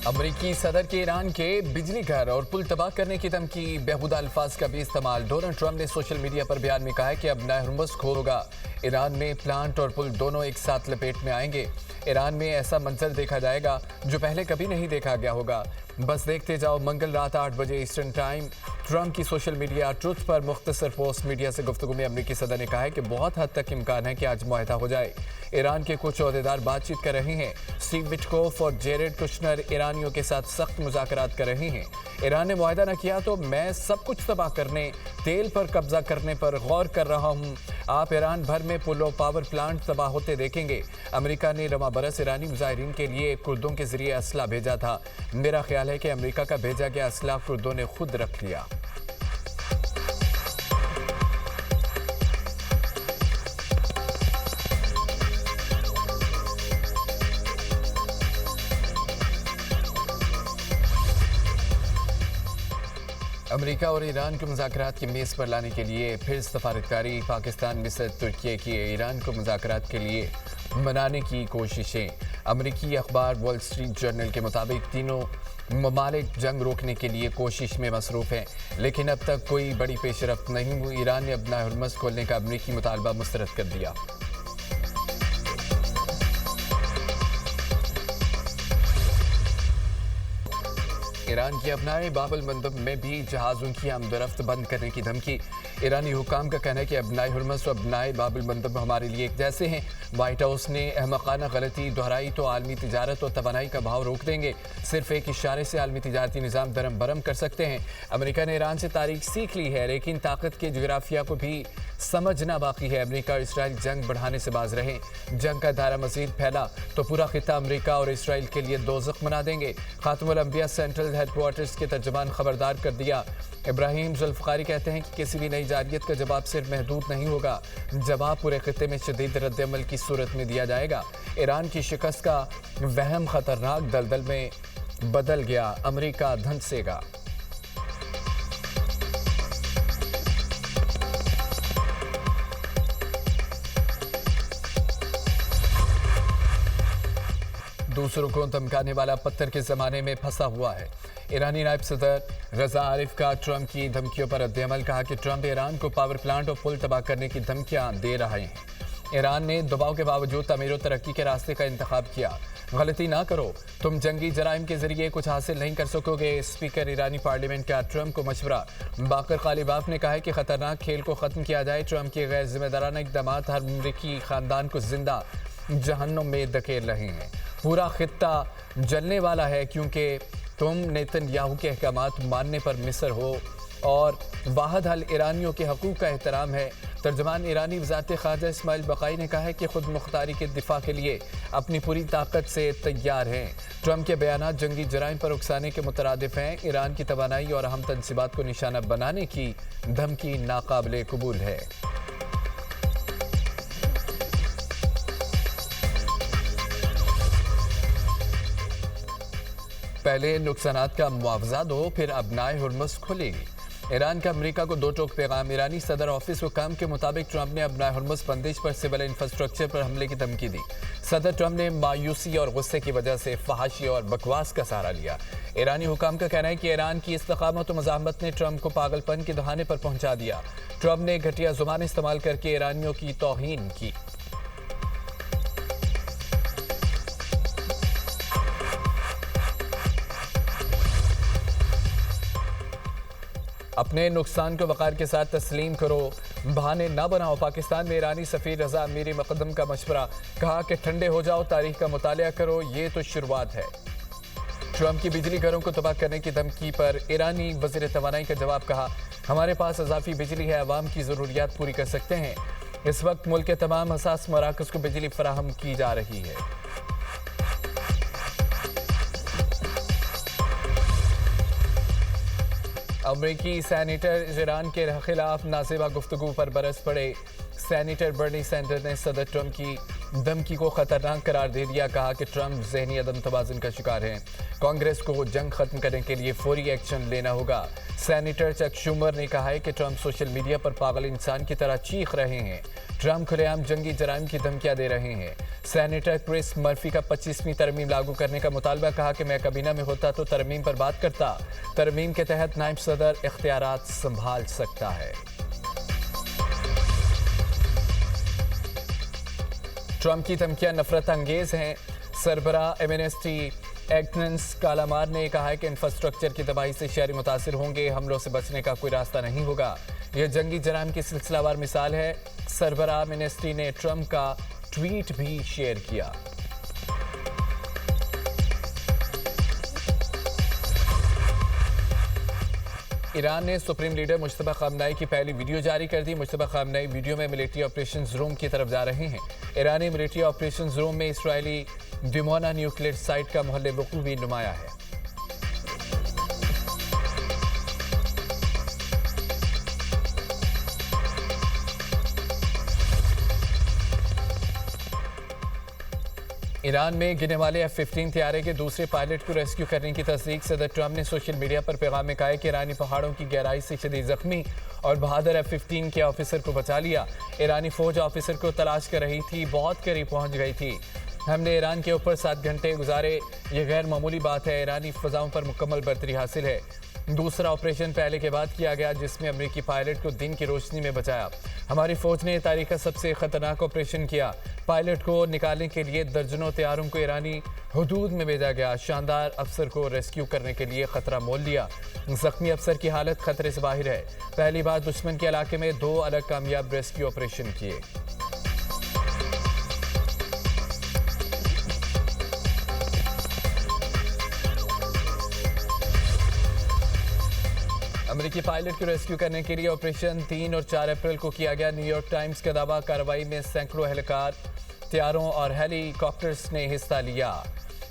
अमरीकी सदर के ईरान के बिजली घर और पुल तबाह करने की धमकी, बेहुदा अल्फाज का भी इस्तेमाल। डोनाल्ड ट्रंप ने सोशल मीडिया पर बयान में कहा है कि अब नया हुर्मुज़ होगा। ईरान में प्लांट और पुल दोनों एक साथ लपेट में आएंगे। ईरान में ऐसा मंजर देखा जाएगा जो पहले कभी नहीं देखा गया होगा। बस देखते जाओ। मंगल रात 8 बजे ईस्टर्न टाइम ट्रंप की सोशल मीडिया ट्रुथ पर मुख्तसर पोस्ट मीडिया से गुफ्तगू में अमरीकी सदर ने कहा है कि बहुत हद तक इम्कान है कि आज मुआहदा हो जाए। ईरान के कुछ ओहदेदार बातचीत कर रहे हैं। स्टीव विटकोफ और जेरेड कुशनर ईरानियों के साथ सख्त मुज़ाकरात कर रहे हैं। ईरान ने मुआहदा न किया तो मैं सब कुछ तबाह करने, तेल पर कब्जा करने पर गौर कर रहा हूं। आप ईरान भर में पुल और पावर प्लांट तबाह होते देखेंगे। अमेरिका ने रवा बरस ईरानी मुजाहिरीन के लिए कुर्दों के जरिए असला भेजा था। मेरा ख्याल है कि अमेरिका का भेजा गया असला कुर्दों ने खुद रख लिया। अमेरिका और ईरान को मुज़ाकरात की मेज़ पर लाने के लिए फिर सफारतकारी। पाकिस्तान, मिस्र, तुर्की की ईरान को मुज़ाकरात के लिए मनाने की कोशिशें। अमेरिकी अखबार वॉल स्ट्रीट जर्नल के मुताबिक तीनों ममालिक जंग रोकने के लिए कोशिश में मसरूफ़ हैं, लेकिन अब तक कोई बड़ी पेशरफ्त नहीं हुई। ईरान ने अपना हुर्मुज़ खोलने का अमेरिकी मुतालबा मुस्तरद कर दिया। ईरान की अपनाए बाबुल मंदब में भी जहाज़ों की आमदरफ्त बंद करने की धमकी। ईरानी हुकाम का कहना है कि अपनाए हुर्मुज़ और अपनाए बाबुल मंदब हमारे लिए एक जैसे हैं। व्हाइट हाउस ने अहमकाना गलती दोहराई तो आलमी तिजारत और तवानाई का भाव रोक देंगे। सिर्फ एक इशारे से आलमी तिजारती निज़ाम दरम बरम कर सकते हैं। अमेरिका ने ईरान से तारीख सीख ली है, लेकिन ताकत के जोग्राफिया को भी समझना बाकी है। अमेरिका और इसराइल जंग बढ़ाने से बाज रहे। जंग का दायरा मजीद फैला तो पूरा खिता अमेरिका और इसराइल के लिए दोज़ख बना देंगे। खातमुल अंबिया सेंट्रल हेडक्वार्टर्स के तर्जुमान खबरदार कर दिया। इब्राहिम जुल्फ़िकार कहते हैं कि किसी भी नई जारियत का जवाब सिर्फ महदूद नहीं होगा, जवाब पूरे खिते में शदीद रद्द-ए-अमल की सूरत में दिया जाएगा। ईरान की शिकस्त का वहम खतरनाक दलदल में बदल गया। अमेरिका धंसेगा। दूसरों को धमकाने वाला पत्थर के जमाने में फंसा हुआ है। ईरानी नायब सदर रजा आरिफ का ट्रंप की धमकियों पर रद्द-ए-अमल। कहा कि ट्रंप ईरान को पावर प्लांट और पुल तबाह करने की धमकियां दे रहे हैं। ईरान ने दबाव के बावजूद तमीर और तरक्की के रास्ते का इंतखाब किया। गलती ना करो, तुम जंगी जराइम के जरिए कुछ हासिल नहीं कर सकोगे। स्पीकर ईरानी पार्लियामेंट का ट्रंप को मशवरा। बाकर कालिबाफ ने कहा है कि खतरनाक खेल को खत्म किया जाए। ट्रंप के गैर जिम्मेदाराना इक़दाम हर अमरीकी खानदान को जिंदा जहन्नुम में धकेल रहे हैं। पूरा खित्ता जलने वाला है क्योंकि तुम नेतन्याहू के अहकामात मानने पर मिस्र हो और वाहद हल ईरानियों के हकूक़ का एहतराम है। तर्जमान ईरानी वज़ारत ख़ारजा इस्माइल बक़ाई ने कहा है कि खुद मुख्तारी के दिफा के लिए अपनी पूरी ताकत से तैयार हैं। ट्रंप के बयानात जंगी जराइम पर उकसाने के मुतरादिफ हैं। ईरान की तवानाई और अहम तनसीबात को निशाना बनाने की धमकी नाकाबिले कबूल है। पहले नुकसानात का मुआवजा दो, फिर अपनाए हुर्मुज़ खुलेगी। ईरान का अमेरिका को दो टोक पैगाम। ईरानी सदर ऑफिस हुकाम के मुताबिक ट्रंप ने अपनाए हुर्मुज़ बंदिश पर सिविल इंफ्रास्ट्रक्चर पर हमले की धमकी दी। सदर ट्रंप ने मायूसी और गुस्से की वजह से फहाशी और बकवास का सहारा लिया। ईरानी हुकाम का कहना है कि ईरान की इस्तकामत और मज़ाहमत ने ट्रंप को पागलपन के दहाने पर पहुंचा दिया। ट्रंप ने घटिया ज़ुबान इस्तेमाल करके ईरानियों की तौहीन की। अपने नुकसान को वक़ार के साथ तस्लीम करो, बहाने ना बनाओ। पाकिस्तान में ईरानी सफ़ीर रजा अमीरी मुक़द्दम का मशवरा। कहा कि ठंडे हो जाओ, तारीख का मुतालिया करो, ये तो शुरुआत है। ट्रंप की बिजली घरों को तबाह करने की धमकी पर ईरानी वज़ीर तवानाई का जवाब। कहा हमारे पास अज़ाफ़ी बिजली है, अवाम की ज़रूरियात पूरी कर सकते हैं। इस वक्त मुल्क के तमाम हसास मराकज़ को बिजली फराहम की जा रही है। अमरीकी सैनेटर ईरान के खिलाफ नाज़ेबा गुफ्तगू पर बरस पड़े। सैनेटर बर्नी सैंडर्स ने सदर ट्रंप की धमकी को खतरनाक करार दे दिया। कहा कि ट्रंप ज़हनी अदम तवाज़ुन का शिकार हैं। कांग्रेस को जंग खत्म करने के लिए फौरी एक्शन लेना होगा। सेनेटर चक शूमर ने कहा है कि ट्रंप सोशल मीडिया पर पागल इंसान की तरह चीख रहे हैं। ट्रंप खुलेआम जंगी जराइम की धमकियां दे रहे हैं। सेनेटर क्रिस मर्फी का 25वीं तरमीम लागू करने का मुतालबा। कहा कि मैं काबीना में होता तो तरमीम पर बात करता। तरमीम के तहत नायब सदर इख्तियारात संभाल सकता है। ट्रंप की धमकियां नफरत अंगेज हैं। सरबरा एमनेस्टी एग्नेस कालामार ने कहा है कि इंफ्रास्ट्रक्चर की तबाही से शहरी मुतासिर होंगे। हमलों से बचने का कोई रास्ता नहीं होगा। यह जंगी जराइम की सिलसिलावार मिसाल है। सरबरा एमनेस्टी ने ट्रंप का ट्वीट भी शेयर किया। ईरान ने सुप्रीम लीडर मुश्तबा खामनाई की पहली वीडियो जारी कर दी। मुश्तबा खामनाई वीडियो में मिलिट्री ऑपरेशंस रूम की तरफ जा रहे हैं। ईरानी मिलिट्री ऑपरेशंस रूम में इसराइली दिमोना न्यूक्लियर साइट का मोहल्ले वकूफ भी नुमाया है। ईरान में गिरने वाले F-15 तैयारे के दूसरे पायलट को रेस्क्यू करने की तस्दीक सदर ट्रंप ने सोशल मीडिया पर पैगाम में कहा है कि ईरानी पहाड़ों की गहराई से शदीद जख्मी और बहादुर F-15 के ऑफिसर को बचा लिया। ईरानी फौज ऑफिसर को तलाश कर रही थी, बहुत करीब पहुंच गई थी। हमने ईरान के ऊपर 7 घंटे गुजारे, ये गैर मामूली बात है। ईरानी फ़ज़ाओं पर मुकम्मल बर्तरी हासिल है। दूसरा ऑपरेशन पहले के बाद किया गया जिसमें अमेरिकी पायलट को दिन की रोशनी में बचाया। हमारी फौज ने तारीख का सबसे खतरनाक ऑपरेशन किया। पायलट को निकालने के लिए दर्जनों तैयारों को ईरानी हुदूद में भेजा गया। शानदार अफसर को रेस्क्यू करने के लिए खतरा मोल लिया। जख्मी अफसर की हालत खतरे से बाहर है। पहली बार दुश्मन के इलाके में 2 अलग कामयाब रेस्क्यू ऑपरेशन किए। अमेरिकी पायलट को रेस्क्यू करने के लिए ऑपरेशन 3 और 4 अप्रैल को किया गया। न्यूयॉर्क टाइम्स का दावा, कार्रवाई में सैकड़ों एहलकार, तैयारों और हेलीकॉप्टर्स ने हिस्सा लिया।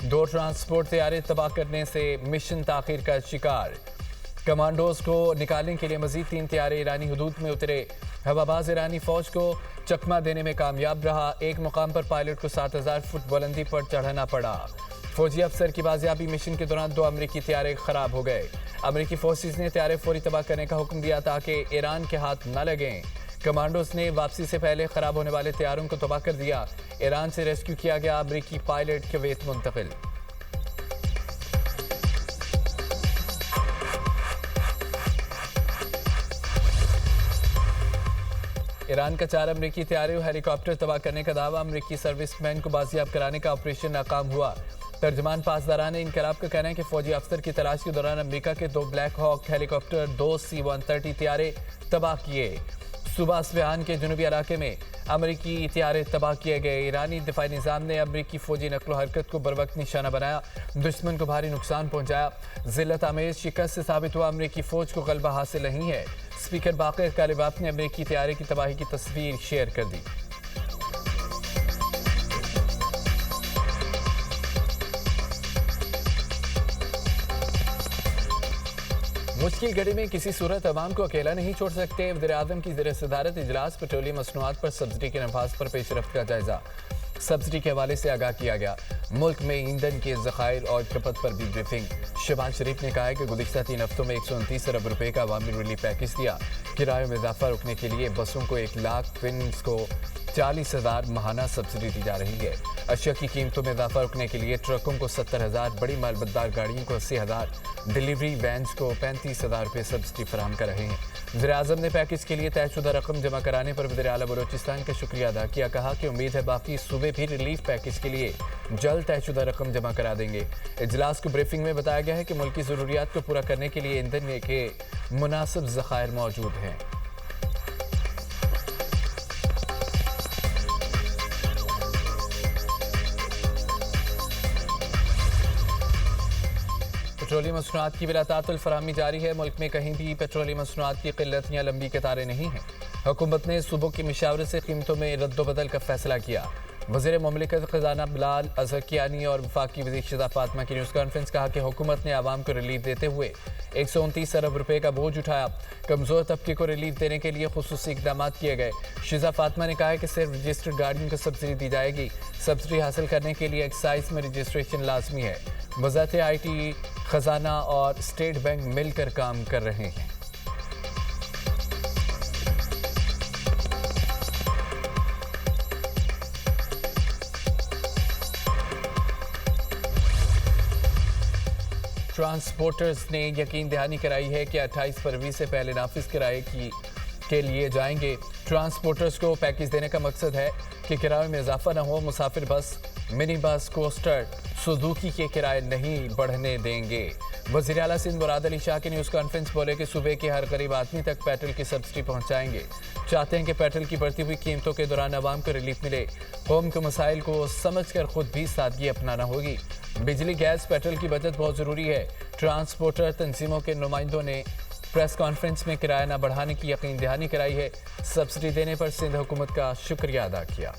2 ट्रांसपोर्ट तैयारे तबाह करने से मिशन ताखीर का शिकार। कमांडोज को निकालने के लिए मजीद 3 तैयारे ईरानी हुदूद में उतरे। हवाबाज ईरानी फौज को चकमा देने में कामयाब रहा। एक मुकाम पर पायलट को 7000 फुट बुलंदी पर चढ़ना पड़ा। फौजी अफसर की बाजियाबी मिशन के दौरान 2 अमेरिकी तैयारे खराब हो गए। अमेरिकी फोर्सेस ने तैयारे फौरी तबाह करने का हुक्म दिया ताकि ईरान के हाथ न लगें। कमांडोज ने वापसी से पहले खराब होने वाले तैयारों को तबाह कर दिया। ईरान से रेस्क्यू किया गया अमेरिकी पायलट कुवैत मुंतकिल। ईरान का 4 अमेरिकी तैयारे और हेलीकॉप्टर तबाह करने का दावा। अमेरिकी सर्विसमैन को बाजियाब कराने का ऑपरेशन नाकाम हुआ। तर्जमान पासदारान इनकलाब का कहना है कि फौजी अफसर की तलाश के दौरान अमेरिका के 2 ब्लैक हॉक हेलीकॉप्टर, 2 C-130 तैयारे तबाह किए। सूबा अस्फहान के जनूबी इलाके में अमेरिकी तैयारे तबाह किए गए। ईरानी दिफाई निज़ाम ने अमेरिकी फौजी नकलो हरकत को बरवक्त निशाना बनाया, दुश्मन को भारी नुकसान पहुंचाया। जिल्लत आमेज शिकस्त से साबित हुआ अमेरिकी फौज को गलबा हासिल नहीं है। स्पीकर बाक़िर कालिबाफ ने अमेरिकी तैयारे की तबाही की तस्वीर शेयर कर दी। मुश्किल घड़ी में किसी सूरत अवाम को अकेला नहीं छोड़ सकते। वज़ीर-ए-आज़म की ज़ेर सदारत इजलास पेट्रोलियम मसनूआत पर सब्सिडी के नफाज पर पेशरफ्त का जायजा। सब्सिडी के हवाले से आगाह किया गया। मुल्क में ईंधन के ज़खायर और खपत पर भी ब्रीफिंग। शहबाज शरीफ ने कहा है कि गुज़िश्ता 3 हफ्तों में 129 अरब रुपए का अवामी रिलीफ पैकेज दिया। किराए में इजाफा रोकने के लिए बसों को 1 लाख, ट्विन्स को 40,000 माहाना सब्सिडी दी जा रही है। अशिया की कीमतों में इजाफा रोकने के लिए ट्रकों को 70,000, बड़ी मालबतदार गाड़ियों को 80,000, डिलीवरी वैन्स को 35,000 रुपये सब्सिडी फराहम कर रहे हैं। वज़ीर-ए-आज़म ने पैकेज के लिए तयशुदा रकम जमा कराने पर वज़ीर आला बलोचिस्तान का शुक्रिया अदा किया। कहा कि उम्मीद है बाकी सूबे भी रिलीफ पैकेज के लिए जल्द तयशुदा रकम जमा करा देंगे। इजलास को ब्रीफिंग में बताया गया है कि मुल्की ज़रूरियात को पूरा करने के लिए ईंधन के मुनासिब ज़खायर मौजूद हैं। पेट्रोलियम मसनूआत की बिलातातुल फराहमी जारी है। मुल्क में कहीं भी पेट्रोलियम मसनूआत की किल्लत या लंबी कतारें नहीं हैं। हुकूमत ने सूबों की मशावरत से कीमतों में रद्दोबदल का फैसला किया। वज़ीर मुमलिकत ख़जाना बिलाल अज़रकियानी और वफाकी वज़ीर शिज़ा फातिमा की न्यूज़ कॉन्फ्रेंस कहा कि हुकूमत ने आवाम को रिलीफ देते हुए 129 अरब रुपए का बोझ उठाया। कमज़ोर तबके को रिलीफ देने के लिए खुसूसी इक़दाम किए गए। शिज़ा फातिमा ने कहा है कि सिर्फ रजिस्टर्ड गाड़ियों को सब्सिडी दी जाएगी। सब्सिडी हासिल करने के लिए एक्साइज में रजिस्ट्रेशन लाजमी है। वज़ारत IT, खजाना और स्टेट बैंक मिलकर काम कर रहे हैं। ट्रांसपोर्टर्स ने यकीन दहानी कराई है कि 28 फरवरी से पहले नाफिज किराए के लिए जाएंगे। ट्रांसपोर्टर्स को पैकेज देने का मकसद है कि किराए में इजाफा न हो। मुसाफिर बस, मिनी बस, कोस्टर, सुजुकी के किराए नहीं बढ़ने देंगे। वज़ीर आला सिंध मुराद अली शाह की न्यूज़ कॉन्फ्रेंस बोले कि सूबे के हर गरीब आदमी तक पेट्रोल की सब्सिडी पहुंचाएंगे। चाहते हैं कि पेट्रोल की बढ़ती हुई कीमतों के दौरान आवाम को रिलीफ मिले। कौम के मसाइल को समझकर खुद भी सादगी अपनाना होगी। बिजली, गैस, पेट्रोल की बचत बहुत ज़रूरी है। ट्रांसपोर्टर तंजीमों के नुमाइंदों ने प्रेस कॉन्फ्रेंस में किराया न बढ़ाने की यकीन दहानी कराई है। सब्सिडी देने पर सिंध हुकूमत का शुक्रिया अदा किया।